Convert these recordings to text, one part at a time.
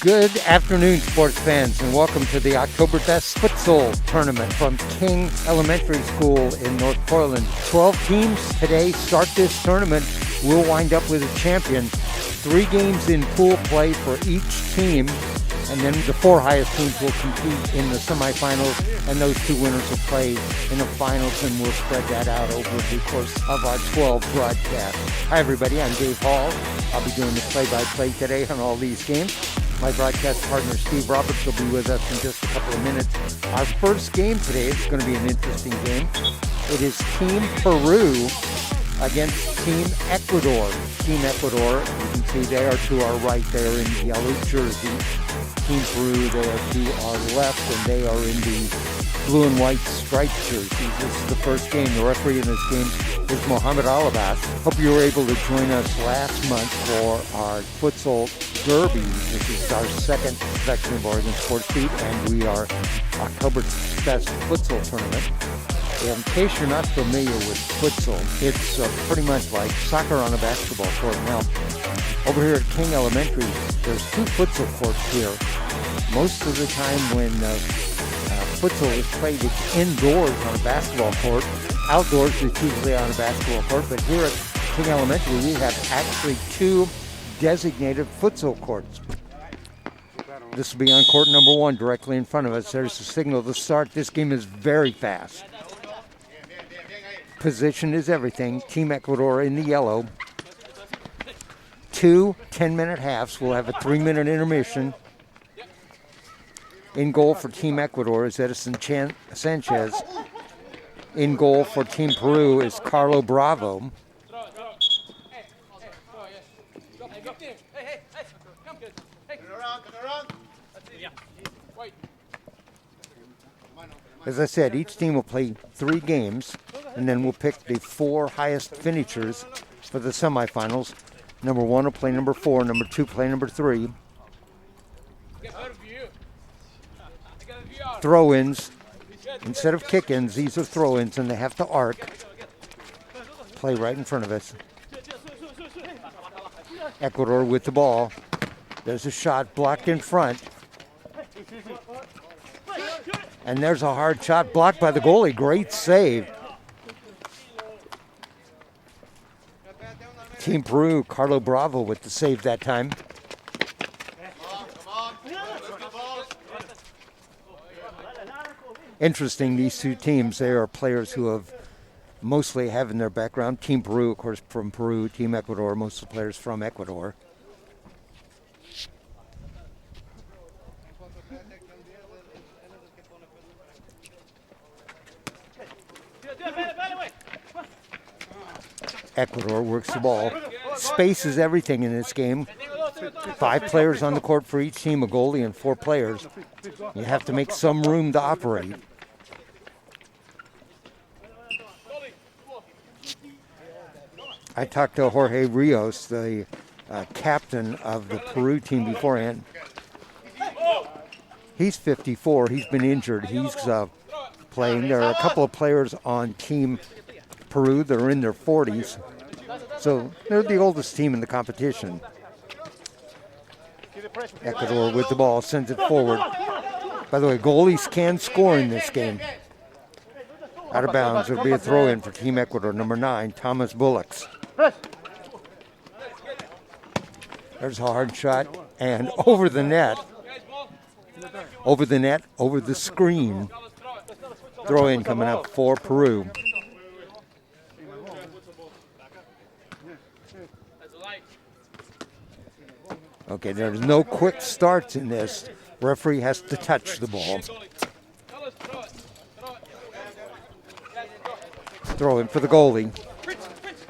Good afternoon, sports fans, and welcome to the Oktoberfest Futsal Tournament from King Elementary School in North Portland. 12 teams today start this tournament. We'll wind up with a champion. 3 games in pool play for each team, and then the 4 highest teams will compete in the semifinals, and those 2 winners will play in the finals, and we'll spread that out over the course of our 12 broadcasts. Hi, everybody. I'm Dave Hall. I'll be doing the play-by-play today on all these games. My broadcast partner, Steve Roberts, will be with us in just a couple of minutes. Our first game today is going to be an interesting game. It is Team Peru against Team Ecuador. Team Ecuador, you can see they are to our right. They are in the yellow jersey. Team Peru, they are to our left, and they are in the blue and white striped jerseys. This is the first game. The referee in this game is Mohammed Alabas. Hope you were able to join us last month for our Futsal Derby. This is our second section of Oregon Sports Beat, and we are Oktoberfest Futsal Tournament. In case you're not familiar with futsal, it's pretty much like soccer on a basketball court. Now, over here at King Elementary, there's 2 futsal courts here. Most of the time when futsal is played, it's indoors on a basketball court. Outdoors, it's usually on a basketball court. But here at King Elementary, we have actually 2 designated futsal courts. This will be on court number 1 directly in front of us. There's the signal to start. This game is very fast. Position is everything. Team Ecuador in the yellow. 2 10-minute halves. We'll have a 3-minute intermission. In goal for Team Ecuador is Edison Sanchez. In goal for Team Peru is Carlo Bravo. As I said, each team will play 3 games, and then we'll pick the 4 highest finishers for the semifinals. Number 1 will play number 4, number 2 play number 3. Throw-ins, instead of kick-ins, these are throw-ins, and they have to arc. Play right in front of us. Ecuador with the ball. There's a shot blocked in front. And there's a hard shot blocked by the goalie. Great save. Team Peru, Carlo Bravo with the save that time. Interesting, these 2 teams, they are players who have mostly have in their background. Team Peru, of course, from Peru. Team Ecuador, most of the players from Ecuador. Ecuador works the ball. Space is everything in this game. 5 players on the court for each team, a goalie and 4 players. You have to make some room to operate. I talked to Jorge Rios, the captain of the Peru team beforehand. He's 54. He's been injured. He's playing. There are a couple of players on Team Peru that are in their 40s. So they're the oldest team in the competition. Ecuador with the ball, sends it forward. By the way, goalies can score in this game. Out of bounds, it'll be a throw-in for Team Ecuador, number 9, Thomas Bullocks. There's a hard shot, and over the net, over the screen. Throw-in coming up for Peru. Okay, there's no quick starts in this. Referee has to touch the ball. Throw in for the goalie.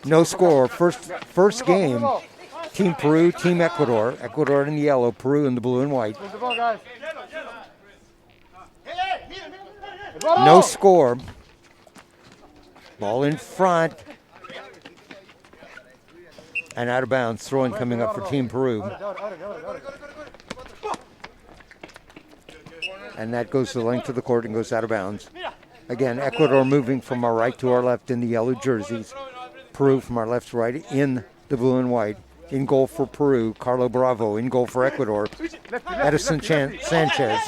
No score. First game. Team Peru, Team Ecuador. Ecuador in the yellow, Peru in the blue and white. No score. Ball in front. And out of bounds, throw-in coming up for Team Peru. And that goes the length of the court and goes out of bounds. Again, Ecuador moving from our right to our left in the yellow jerseys. Peru from our left to right in the blue and white. in goal for Peru. Carlo Bravo in goal for Ecuador. Edison Sanchez.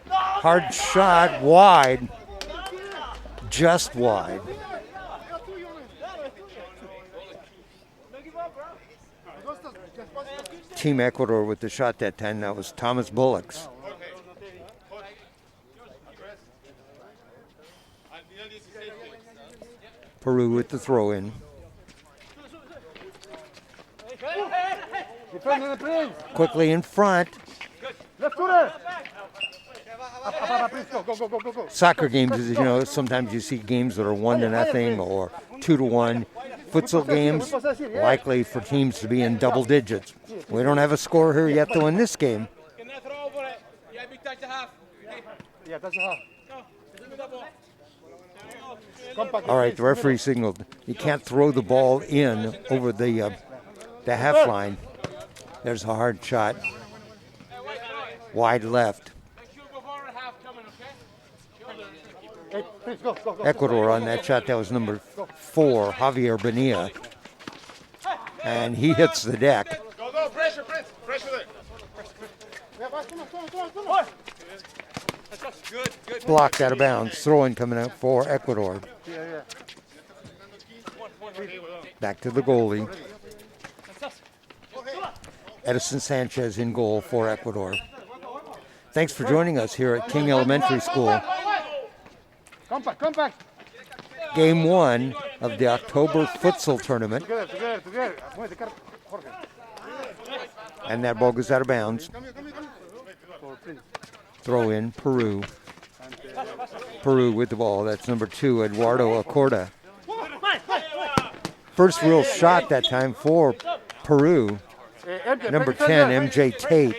Hard shot, wide. Just wide. Team Ecuador with the shot that time. That was Thomas Bullocks. Peru with the throw in. Quickly in front. Soccer games, as you know, sometimes you see games that are 1-0 or 2-1. Futsal games, likely for teams to be in double digits. We don't have a score here yet, though, in this game. All right, the referee signaled you can't throw the ball in over the half line. There's a hard shot. Wide left. Ecuador on that shot. That was number 4, Javier Bonilla. And he hits the deck. Blocked out of bounds. Throw-in coming out for Ecuador. Back to the goalie. Edison Sanchez in goal for Ecuador. Thanks for joining us here at King Elementary School. Game 1 of the October Futsal Tournament. And that ball goes out of bounds. Throw in Peru. Peru with the ball. That's number 2, Eduardo Acorda. First real shot that time for Peru. Number 10, MJ Tate.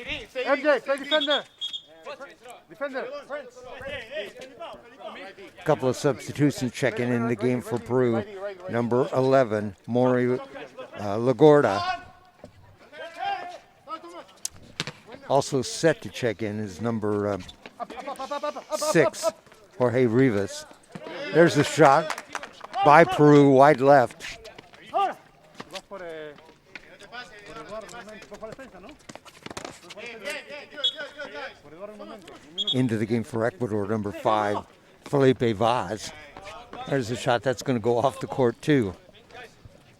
A couple of substitutions checking in the game for Peru. Number 11, Mori Lagorda. Also set to check in is number 6, Jorge Rivas. There's a shot by Peru, wide left. Into the game for Ecuador, number 5, Felipe Vaz. There's a shot that's going to go off the court too.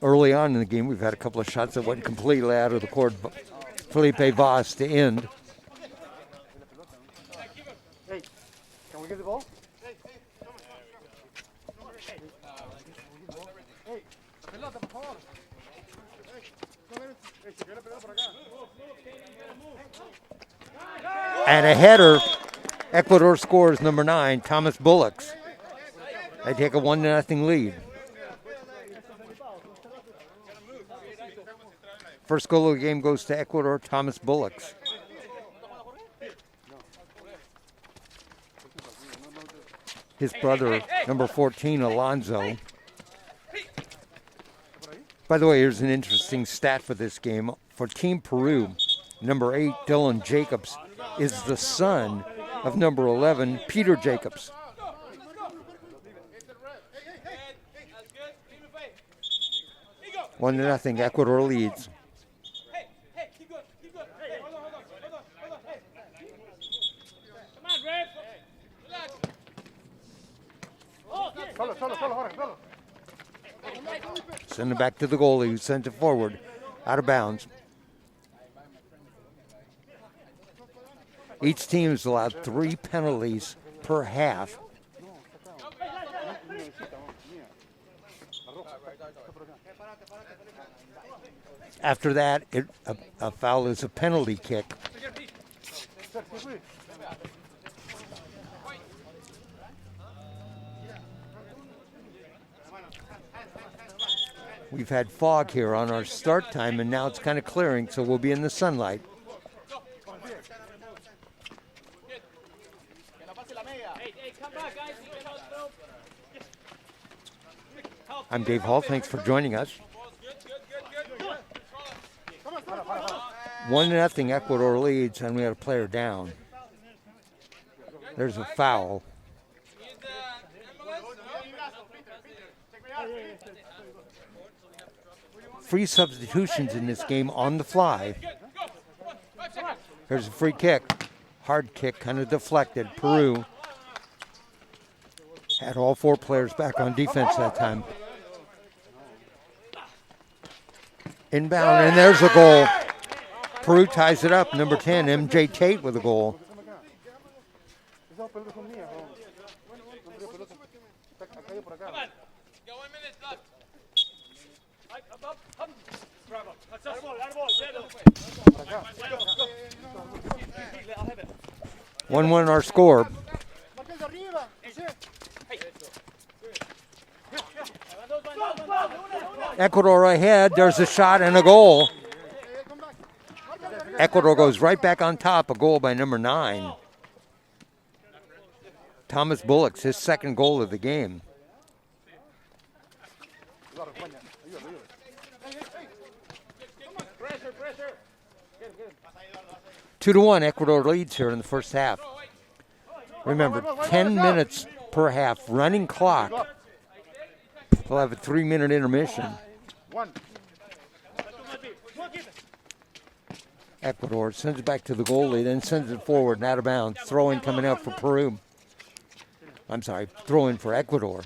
Early on in the game, we've had a couple of shots that went completely out of the court. Felipe Vaz to end. Hey, can we get the ball? And a header. Ecuador scores number 9, Thomas Bullocks. They take a 1-0 lead. First goal of the game goes to Ecuador, Thomas Bullocks. His brother, number 14, Alonso. By the way, here's an interesting stat for this game. For Team Peru, number 8, Dylan Jacobs, is the son of number 11, Peter Jacobs. One to nothing, Ecuador leads. Send it back to the goalie who sent it forward, out of bounds. Each team is allowed 3 penalties per half. After that, a foul is a penalty kick. We've had fog here on our start time, and now it's kind of clearing, so we'll be in the sunlight. I'm Dave Hall. Thanks for joining us. 1-0 Ecuador leads, and we got a player down. There's a foul. free substitutions in this game on the fly. Here's a free kick. Hard kick, kind of deflected. Peru had all 4 players back on defense that time. Inbound, and there's a goal. Peru ties it up. Number 10, MJ Tate with a goal. One our score. Ecuador ahead. There's a shot and a goal. Ecuador goes right back on top. A goal by number 9. Thomas Bullock's his second goal of the game. Two to 1, Ecuador leads here in the first half. Remember, 10 minutes per half, running clock. We'll have a 3-minute intermission. Ecuador sends it back to the goalie, then sends it forward and out of bounds. Throw-in coming out for Peru. I'm sorry, throw-in for Ecuador.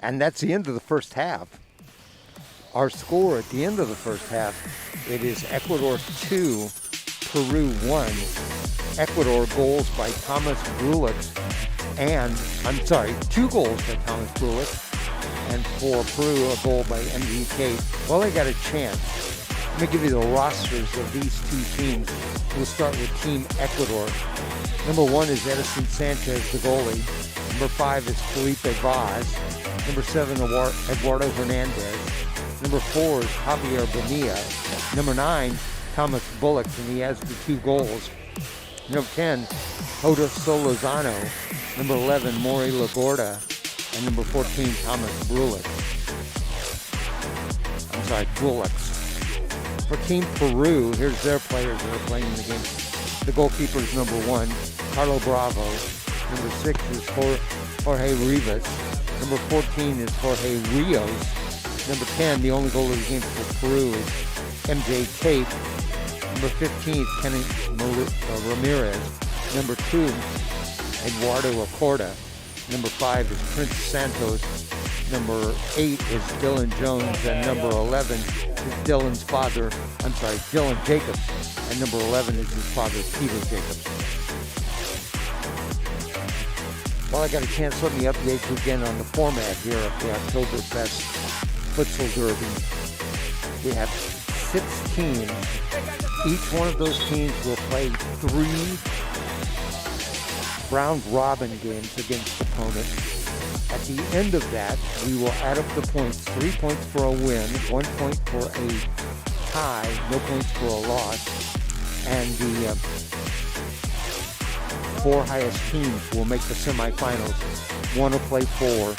And that's the end of the first half. Our score at the end of the first half, it is Ecuador 2, Peru 1. Ecuador goals by Thomas Brulich and, 2 goals by Thomas Brulich, and for Peru, a goal by MD Tate. Well, they got a chance. Let me give you the rosters of these 2 teams. We'll start with Team Ecuador. Number 1 is Edison Sanchez, the goalie. Number 5 is Felipe Vaz. Number 7, Eduardo Hernandez. Number 4 is Javier Bonilla. Number 9, Thomas Bullock, and he has the 2 goals. Number 10, Hoda Solozano. Number 11, Maury Lagorda. And number 14, Thomas Brulich. Bullocks. For Team Peru, here's their players that are playing in the game. The goalkeeper is number 1, Carlo Bravo. Number 6 is Jorge Rivas. Number 14 is Jorge Rios. Number 10, the only goal of the game for Peru, is MJ Tate. Number 15 is Kenny Ramirez. Number 2, Eduardo Acorda. Number 5 is Prince Santos. Number 8 is Dylan Jones. And number 11 is Dylan Jacobs. And number 11 is his father, Peter Jacobs. Well, I got a chance, let me update you again on the format here of the Oktoberfest Futsal Derby. We have 6 teams. Each one of those teams will play 3 round-robin games against opponents. At the end of that, we will add up the points. 3 points for a win, 1 point for a tie, no points for a loss. And the 4 highest teams will make the semifinals. 1 will play 4,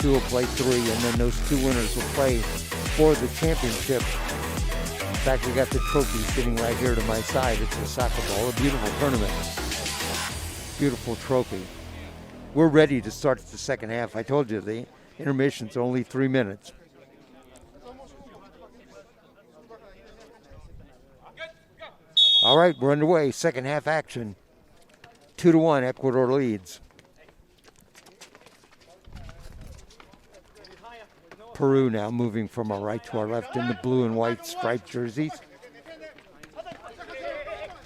2 will play 3, and then those 2 winners will play for the championship. In fact, we got the trophy sitting right here to my side. It's a soccer ball, a beautiful tournament. Beautiful trophy. We're ready to start the second half. I told you the intermission's only 3 minutes. All right, we're underway. Second half action. 2-1, Ecuador leads. Peru now moving from our right to our left in the blue and white striped jerseys.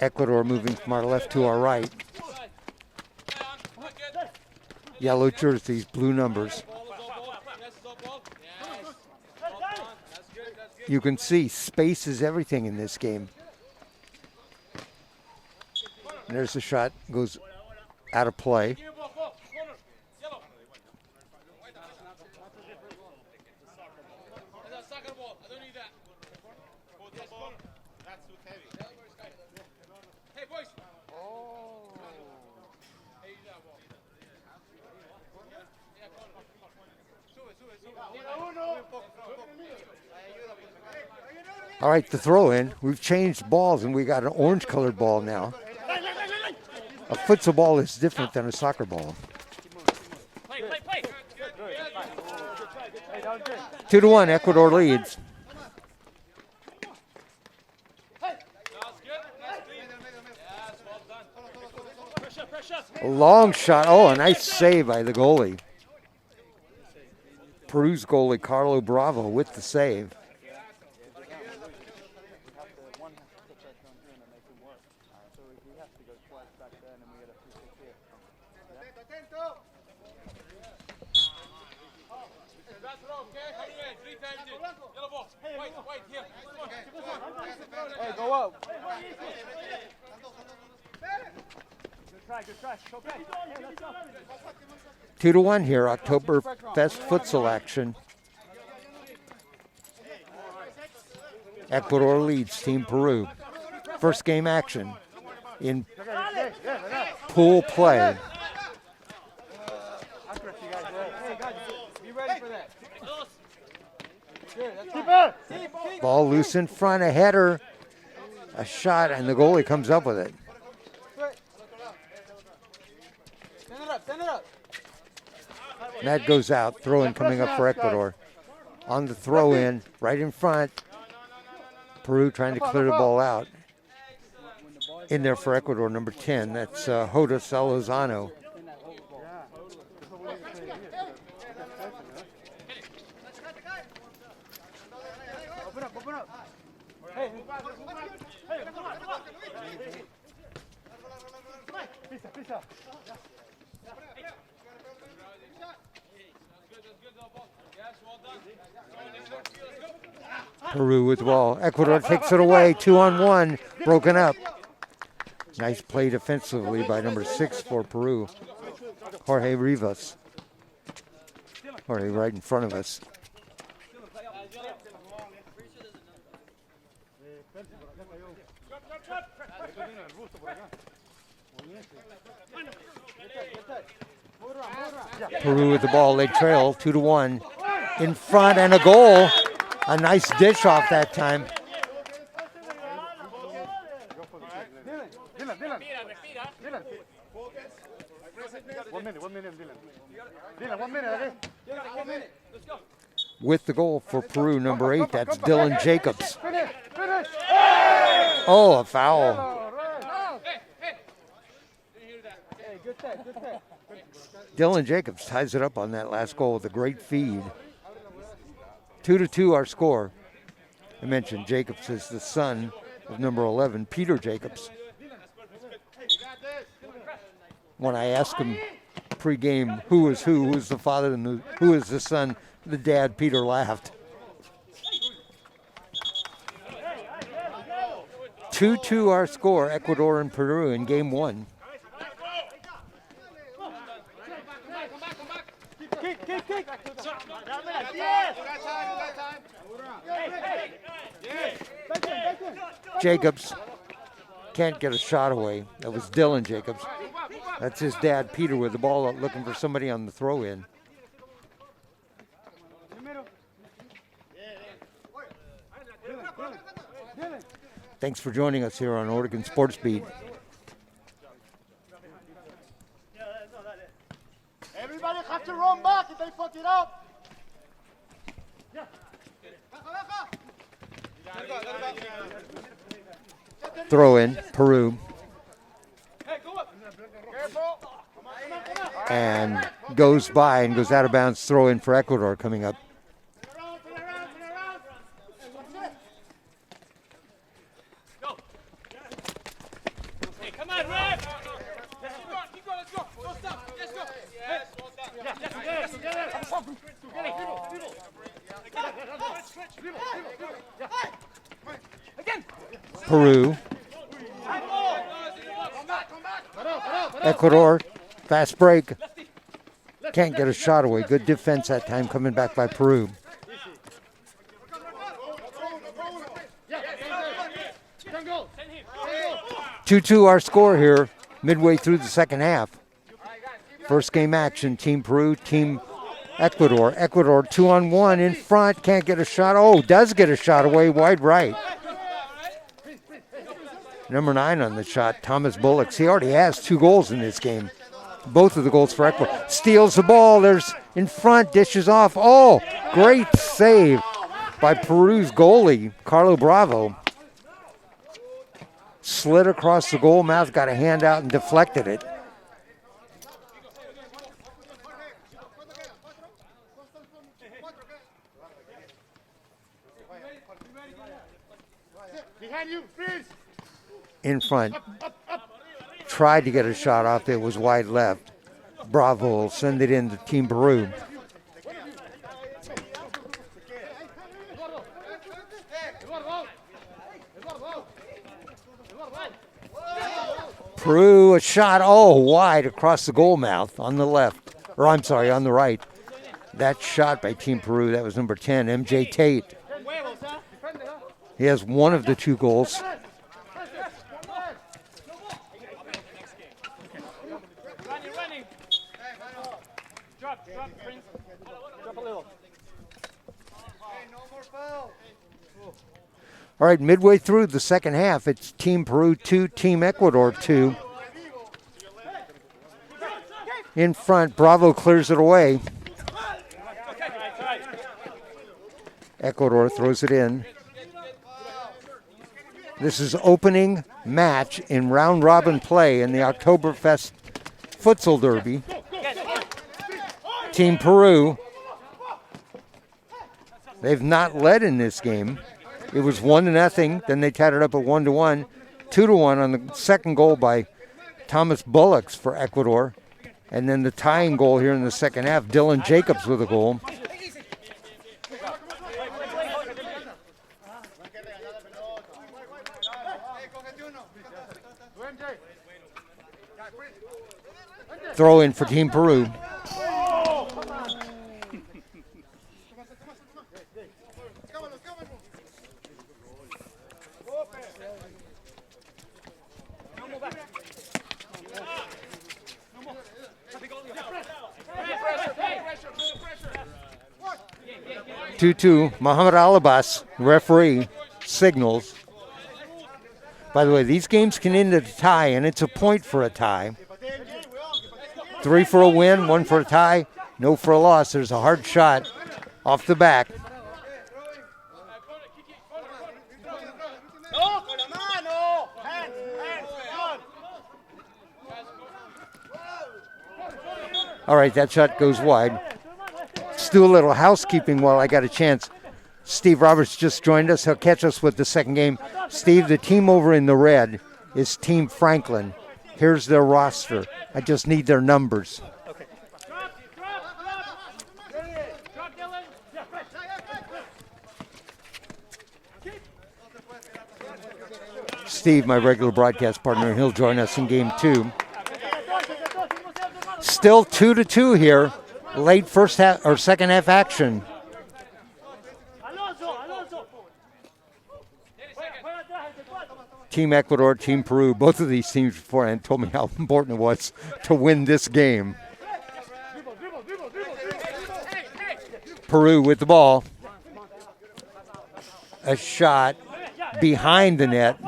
Ecuador moving from our left to our right. Yellow jerseys, blue numbers. You can see space is everything in this game. And there's the shot, goes out of play. All right, the throw in. We've changed balls and we got an orange colored ball now. A futsal ball is different than a soccer ball. 2-1, Ecuador leads. A long shot. Oh, a nice save by the goalie. Peru's goalie, Carlo Bravo, with the save. Hey, go up. Good try. Okay. 2-1 here, Oktoberfest futsal action. Ecuador leads Team Peru. First game action in pool play. Be ready for that. Ball loose in front, a header, a shot, and the goalie comes up with it. Stand it up. And that goes out. Throw-in coming up for Ecuador. On the throw-in, right in front. Peru trying to clear the ball out. In there for Ecuador, number 10. That's Hoda Salazano. Open up. Hey. Pisa. Peru with the ball. Ecuador takes it away. 2-on-1. Broken up. Nice play defensively by number 6 for Peru. Jorge Rivas. Jorge right in front of us. Peru with the ball. They trail 2-1. In front and a goal. A nice dish off that time. Dylan. 1 minute, Dylan. Dylan, 1 minute, okay? Let's go. With the goal for Peru, number 8, that's Dylan Jacobs. Oh, a foul. Good tag. Dylan Jacobs ties it up on that last goal with a great feed. 2-2 our score. I mentioned Jacobs is the son of number 11, Peter Jacobs. When I asked him pre-game who was the father and who is the son, the dad, Peter, laughed. 2-2 our score, Ecuador and Peru in game 1. Kick. Jacobs can't get a shot away. That was Dylan Jacobs. That's his dad, Peter, with the ball out looking for somebody on the throw-in. Thanks for joining us here on Oregon Sports Beat. Everybody has to run back if they fuck it up. Throw in, Peru. And goes by and goes out of bounds. Throw in for Ecuador coming up. Peru. Ecuador, fast break. Can't get a shot away. Good defense that time coming back by Peru. 2-2 our score here, midway through the second half. First game action, Team Peru, Team Ecuador. Ecuador 2-on-1 in front, can't get a shot. Oh, does get a shot away, wide right. Number 9 on the shot, Thomas Bullocks. He already has 2 goals in this game. both of the goals for Ecuador. Steals the ball. There's in front, dishes off. Oh, great save by Peru's goalie, Carlo Bravo. Slid across the goal mouth, got a hand out and deflected it. In front. Tried to get a shot off. It was wide left. Bravo will send it in to Team Peru. Peru, a shot, wide across the goal mouth on the left. Or I'm sorry, on the right. That shot by Team Peru, that was number 10, MJ Tate. He has one of the two goals. All right, midway through the second half, it's Team Peru 2, Team Ecuador 2. In front, Bravo clears it away. Ecuador throws it in. This is opening match in round-robin play in the Oktoberfest Futsal Derby. Team Peru, they've not led in this game. It was 1-0, then they tied it up at 1-1, 2-1 on the second goal by Thomas Bullocks for Ecuador. And then the tying goal here in the second half, Dylan Jacobs with a goal. Throw in for Team Peru. 2-2, Mohamed Alabas, referee, signals. By the way, these games can end at a tie, and it's a point for a tie. 3 for a win, 1 for a tie, no for a loss. There's a hard shot off the back. All right, that shot goes wide. Let's do a little housekeeping while I got a chance. Steve Roberts just joined us. He'll catch us with the second game. Steve, the team over in the red is Team Franklin. Here's their roster. I just need their numbers. Okay. Steve, my regular broadcast partner, he'll join us in game 2. Still 2-2 here. Late first half or second half action. Team Ecuador, Team Peru, both of these teams beforehand told me how important it was to win this game. Peru with the ball. A shot behind the net.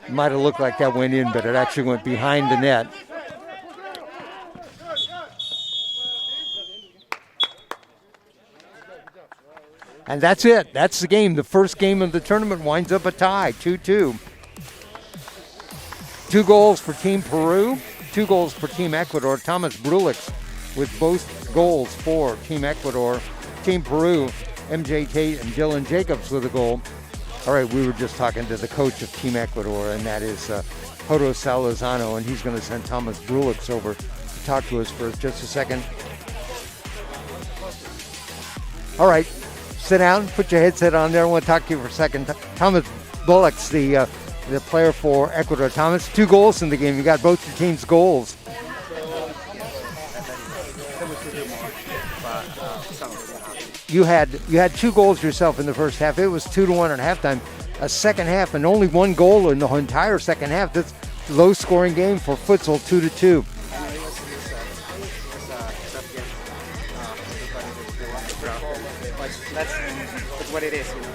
Might have looked like that went in, but it actually went behind the net. And that's it. That's the game. The first game of the tournament winds up a tie, 2-2. 2 goals for Team Peru, 2 goals for Team Ecuador. Thomas Brulix with both goals for Team Ecuador. Team Peru, MJ Tate and Dylan Jacobs with a goal. All right, we were just talking to the coach of Team Ecuador, and that is Jodo Salazano, and he's going to send Thomas Brulix over to talk to us for just a second. All right. Sit down, put your headset on there. I want to talk to you for a second. Thomas Bullocks, the player for Ecuador. Thomas, 2 goals in the game. You got both your team's goals. You had 2 goals yourself in the first half. It was 2-1 at halftime. A second half and only 1 goal in the entire second half. That's a low-scoring game for futsal, 2-2. Let's it's what it is, you know.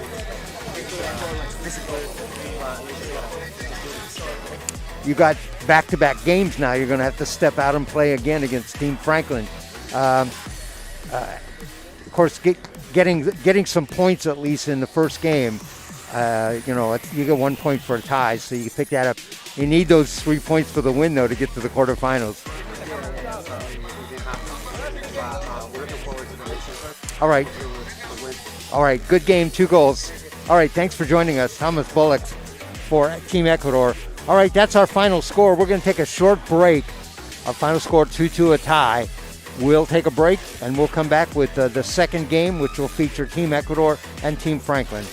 It's physical, but we just gotta just do it. You got back-to-back games now. You're going to have to step out and play again against Team Franklin. Of course, getting some points at least in the first game. You get 1 point for a tie, so you can pick that up. You need those 3 points for the win, though, to get to the quarterfinals. All right. All right, good game, 2 goals. All right, thanks for joining us, Thomas Bullock for Team Ecuador. All right, that's our final score. We're going to take a short break. Our final score, 2-2 a tie. We'll take a break, and we'll come back with the second game, which will feature Team Ecuador and Team Franklin.